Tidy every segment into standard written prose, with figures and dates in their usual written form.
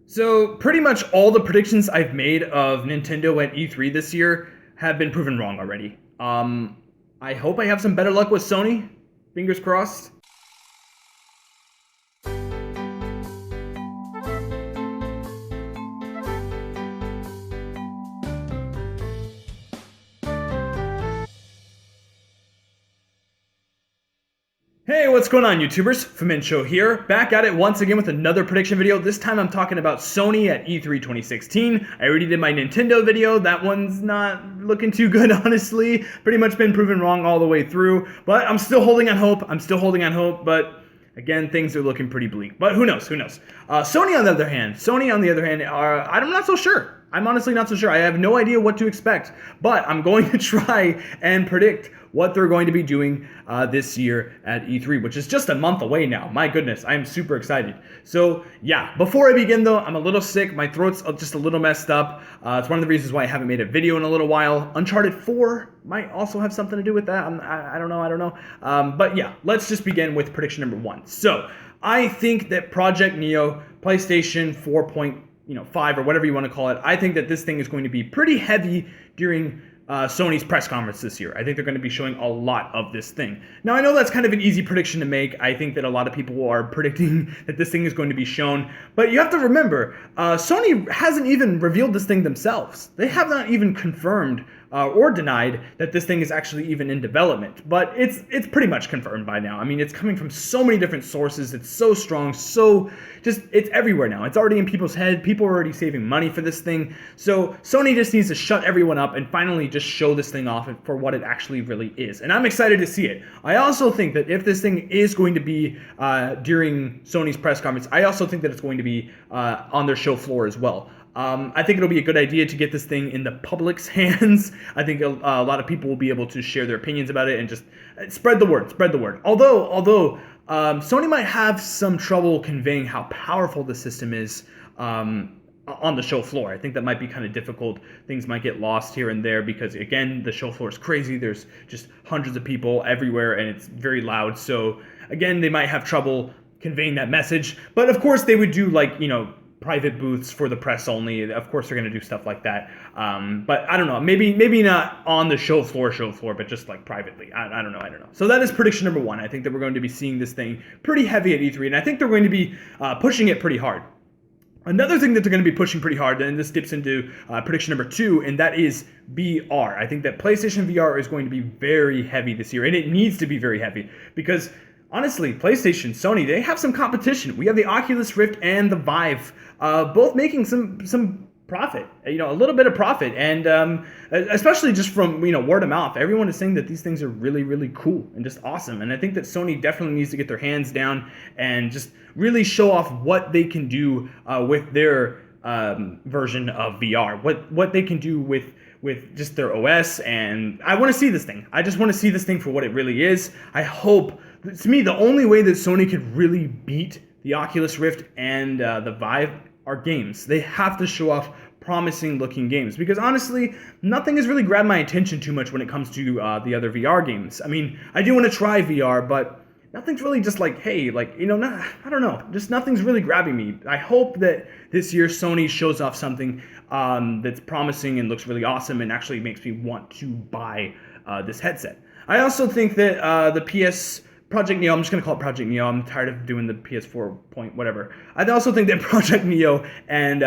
So pretty much all the predictions I've made of Nintendo at E3 this year have been proven wrong already. I hope I have some better luck with Sony. Fingers crossed. Hey, what's going on, YouTubers? Famincho here, back at it once again with another prediction video. This time I'm talking about Sony at E3 2016. I already did my Nintendo video. That one's not looking too good, honestly. Pretty much been proven wrong all the way through, but I'm still holding on hope. But again, things are looking pretty bleak. But who knows? Sony on the other hand, I'm not so sure. I'm honestly not so sure. I have no idea what to expect, but I'm going to try and predict what they're going to be doing this year at E3, which is just a month away now. My goodness, I am super excited. So yeah, before I begin though, I'm a little sick. My throat's just a little messed up. It's one of the reasons why I haven't made a video in a little while. Uncharted 4 might also have something to do with that. I don't know. But yeah, let's just begin with prediction number 1. So I think that Project Neo, PlayStation 4.5 or whatever you want to call it, I think that this thing is going to be pretty heavy during Sony's press conference this year. I think they're going to be showing a lot of this thing. Now, I know that's kind of an easy prediction to make. I think that a lot of people are predicting that this thing is going to be shown. But you have to remember, Sony hasn't even revealed this thing themselves. They have not even confirmed or denied that this thing is actually even in development. But it's pretty much confirmed by now. I mean, it's coming from so many different sources. It's so strong, it's everywhere now. It's already in people's head. People are already saving money for this thing. So Sony just needs to shut everyone up and finally just show this thing off for what it actually really is. And I'm excited to see it. I also think that if this thing is going to be during Sony's press conference, I also think that it's going to be on their show floor as well. I think it'll be a good idea to get this thing in the public's hands. I think a lot of people will be able to share their opinions about it and just spread the word. Although Sony might have some trouble conveying how powerful the system is on the show floor. I think that might be kind of difficult. Things might get lost here and there because, again, the show floor is crazy. There's just hundreds of people everywhere and it's very loud. So, again, they might have trouble conveying that message. But, of course, they would do, private booths for the press only. Of course, they're going to do stuff like that. But I don't know. Maybe not on the show floor, but just like privately. I don't know. So that is prediction number 1. I think that we're going to be seeing this thing pretty heavy at E3, and I think they're going to be pushing it pretty hard. Another thing that they're going to be pushing pretty hard, and this dips into prediction number 2, and that is VR. I think that PlayStation VR is going to be very heavy this year, and it needs to be very heavy because honestly, PlayStation, Sony, they have some competition. We have the Oculus Rift and the Vive, both making some profit, a little bit of profit, and especially just from word of mouth. Everyone is saying that these things are really, really cool and just awesome. And I think that Sony definitely needs to get their hands down and just really show off what they can do with their version of VR, what they can do with just their OS. And I want to see this thing. I just want to see this thing for what it really is. I hope. To me, the only way that Sony could really beat the Oculus Rift and the Vive are games. They have to show off promising looking games because honestly, nothing has really grabbed my attention too much when it comes to the other VR games. I mean, I do want to try VR, but nothing's really just I don't know. Just nothing's really grabbing me. I hope that this year Sony shows off something that's promising and looks really awesome and actually makes me want to buy this headset. I also think that the Project Neo, I'm just going to call it Project Neo. I'm tired of doing the PS4 point whatever. I also think that Project Neo and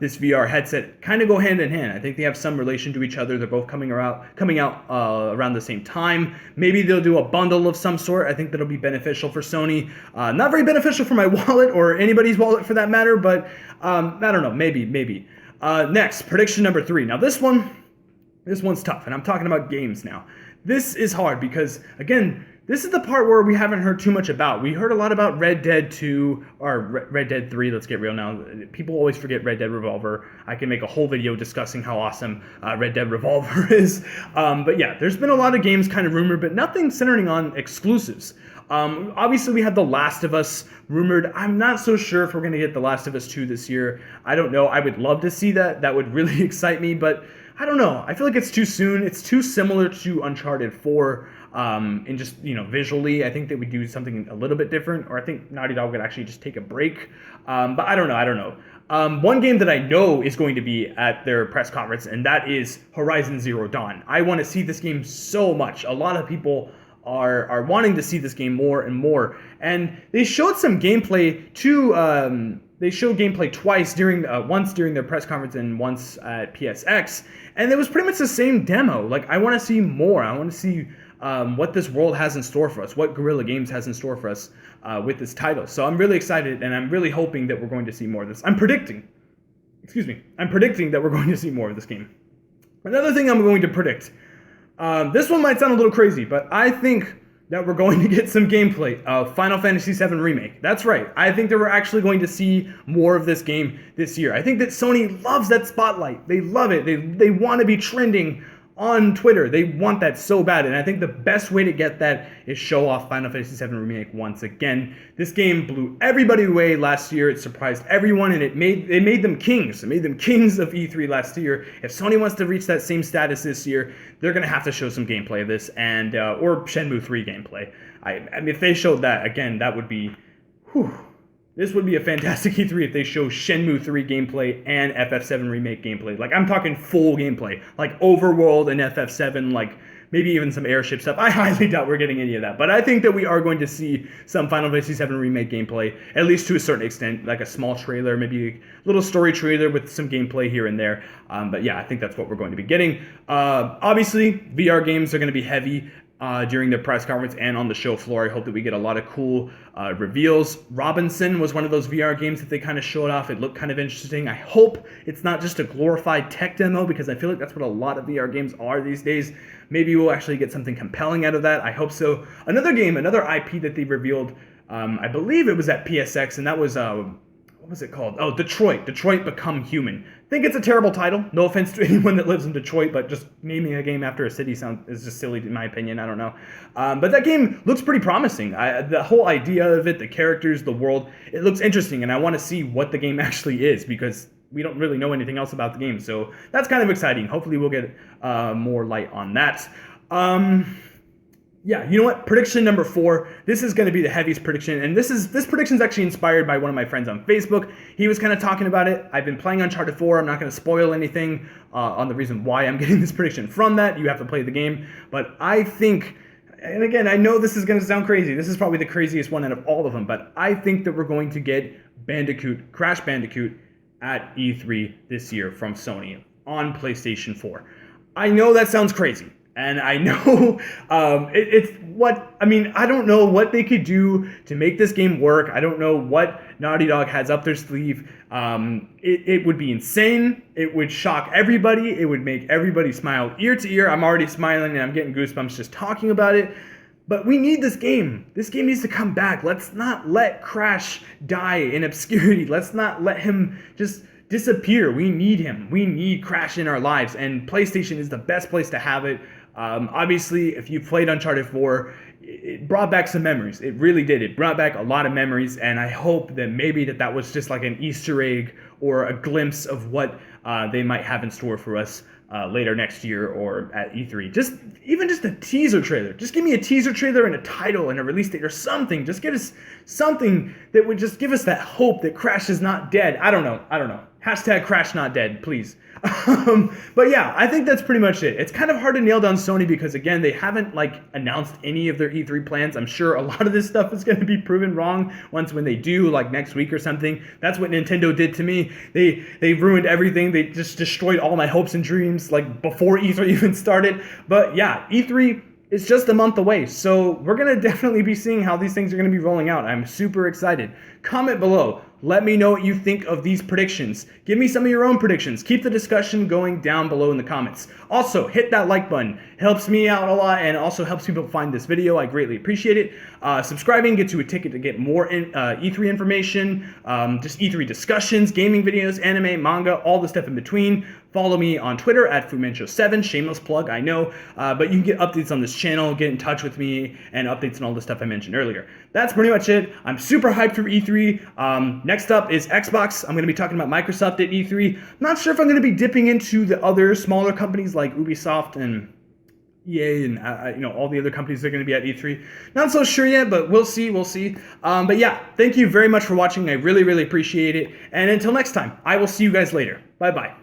this VR headset kind of go hand in hand. I think they have some relation to each other. They're both coming out around the same time. Maybe they'll do a bundle of some sort. I think that'll be beneficial for Sony. Not very beneficial for my wallet or anybody's wallet for that matter, but I don't know. Maybe. Next, prediction number 3. Now this one's tough, and I'm talking about games now. This is hard because, again, this is the part where we haven't heard too much about. We heard a lot about Red Dead 2, or Red Dead 3, let's get real now. People always forget Red Dead Revolver. I can make a whole video discussing how awesome Red Dead Revolver is. But yeah, there's been a lot of games kind of rumored, but nothing centering on exclusives. Obviously, we had The Last of Us rumored. I'm not so sure if we're going to get The Last of Us 2 this year. I don't know. I would love to see that. That would really excite me, but I don't know. I feel like it's too soon. It's too similar to Uncharted 4. And just, visually, I think that we do something a little bit different, or I think Naughty Dog would actually just take a break. But I don't know. One game that I know is going to be at their press conference, and that is Horizon Zero Dawn. I want to see this game so much. A lot of people are wanting to see this game more and more, and they showed some gameplay too. They showed gameplay twice once during their press conference and once at PSX, and it was pretty much the same demo. Like, I want to see more. I want to see what this world has in store for us, what Guerrilla Games has in store for us with this title. So I'm really excited, and I'm really hoping that we're going to see more of this. I'm predicting that we're going to see more of this game. Another thing I'm going to predict, this one might sound a little crazy, but I think that we're going to get some gameplay of Final Fantasy VII Remake. That's right. I think that we're actually going to see more of this game this year. I think that Sony loves that spotlight. They love it. They want to be trending on Twitter. They want that so bad, and I think the best way to get that is show off Final Fantasy VII Remake once again. This game blew everybody away last year. It surprised everyone, and it made them kings. It made them kings of E3 last year. If Sony wants to reach that same status this year, they're going to have to show some gameplay of this, and or Shenmue 3 gameplay. I mean, if they showed that, again, that would be... This would be a fantastic E3 if they show Shenmue 3 gameplay and FF7 Remake gameplay. Like, I'm talking full gameplay. Like, Overworld and FF7, like, maybe even some airship stuff. I highly doubt we're getting any of that. But I think that we are going to see some Final Fantasy VII Remake gameplay, at least to a certain extent. Like a small trailer, maybe a little story trailer with some gameplay here and there. But yeah, I think that's what we're going to be getting. Obviously, VR games are going to be heavy during the press conference and on the show floor. I hope that we get a lot of cool reveals. Robinson was one of those VR games that they kind of showed off. It looked kind of interesting. I hope it's not just a glorified tech demo, because I feel like that's what a lot of VR games are these days. Maybe we'll actually get something compelling out of that. I hope so. Another game, another IP that they revealed, I believe it was at PSX, and that was... what was it called? Oh, Detroit Become Human. I think it's a terrible title. No offense to anyone that lives in Detroit, but just naming a game after a city is just silly in my opinion. I don't know. But that game looks pretty promising. The whole idea of it, the characters, the world, it looks interesting, and I want to see what the game actually is, because we don't really know anything else about the game. So that's kind of exciting. Hopefully we'll get more light on that. Yeah, you know what? Prediction number 4. This is going to be the heaviest prediction, and this prediction is actually inspired by one of my friends on Facebook. He was kind of talking about it. I've been playing Uncharted 4. I'm not going to spoil anything on the reason why I'm getting this prediction from that. You have to play the game. But I think, and again, I know this is going to sound crazy. This is probably the craziest one out of all of them, but I think that we're going to get Crash Bandicoot at E3 this year from Sony on PlayStation 4. I know that sounds crazy. And I know I don't know what they could do to make this game work. I don't know what Naughty Dog has up their sleeve. It would be insane. It would shock everybody. It would make everybody smile ear to ear. I'm already smiling and I'm getting goosebumps just talking about it. But we need this game. This game needs to come back. Let's not let Crash die in obscurity. Let's not let him just disappear. We need him. We need Crash in our lives. And PlayStation is the best place to have it. Obviously, if you played Uncharted 4, it brought back some memories. It really did. It brought back a lot of memories, and I hope that maybe that was just like an Easter egg or a glimpse of what they might have in store for us later next year or at E3. Even just a teaser trailer. Just give me a teaser trailer and a title and a release date or something. Just get us something that would just give us that hope that Crash is not dead. I don't know. Hashtag Crash not dead, please. But yeah, I think that's pretty much it. It's kind of hard to nail down Sony because, again, they haven't announced any of their E3 plans. I'm sure a lot of this stuff is going to be proven wrong when they do, next week or something. That's what Nintendo did to me. They ruined everything. They just destroyed all my hopes and dreams before E3 even started. But yeah, E3 is just a month away, so we're going to definitely be seeing how these things are going to be rolling out. I'm super excited. Comment below. Let me know what you think of these predictions. Give me some of your own predictions. Keep the discussion going down below in the comments. Also, hit that like button. It helps me out a lot and also helps people find this video. I greatly appreciate it. Subscribing gets you a ticket to get more E3 information, just E3 discussions, gaming videos, anime, manga, all the stuff in between. Follow me on Twitter at FuMenShow7. Shameless plug, I know. But you can get updates on this channel, get in touch with me, and updates on all the stuff I mentioned earlier. That's pretty much it. I'm super hyped for E3. Next up is Xbox. I'm going to be talking about Microsoft at E3. Not sure if I'm going to be dipping into the other smaller companies like Ubisoft and EA and all the other companies that are going to be at E3. Not so sure yet, but we'll see. But yeah, thank you very much for watching. I really, really appreciate it. And until next time, I will see you guys later. Bye bye.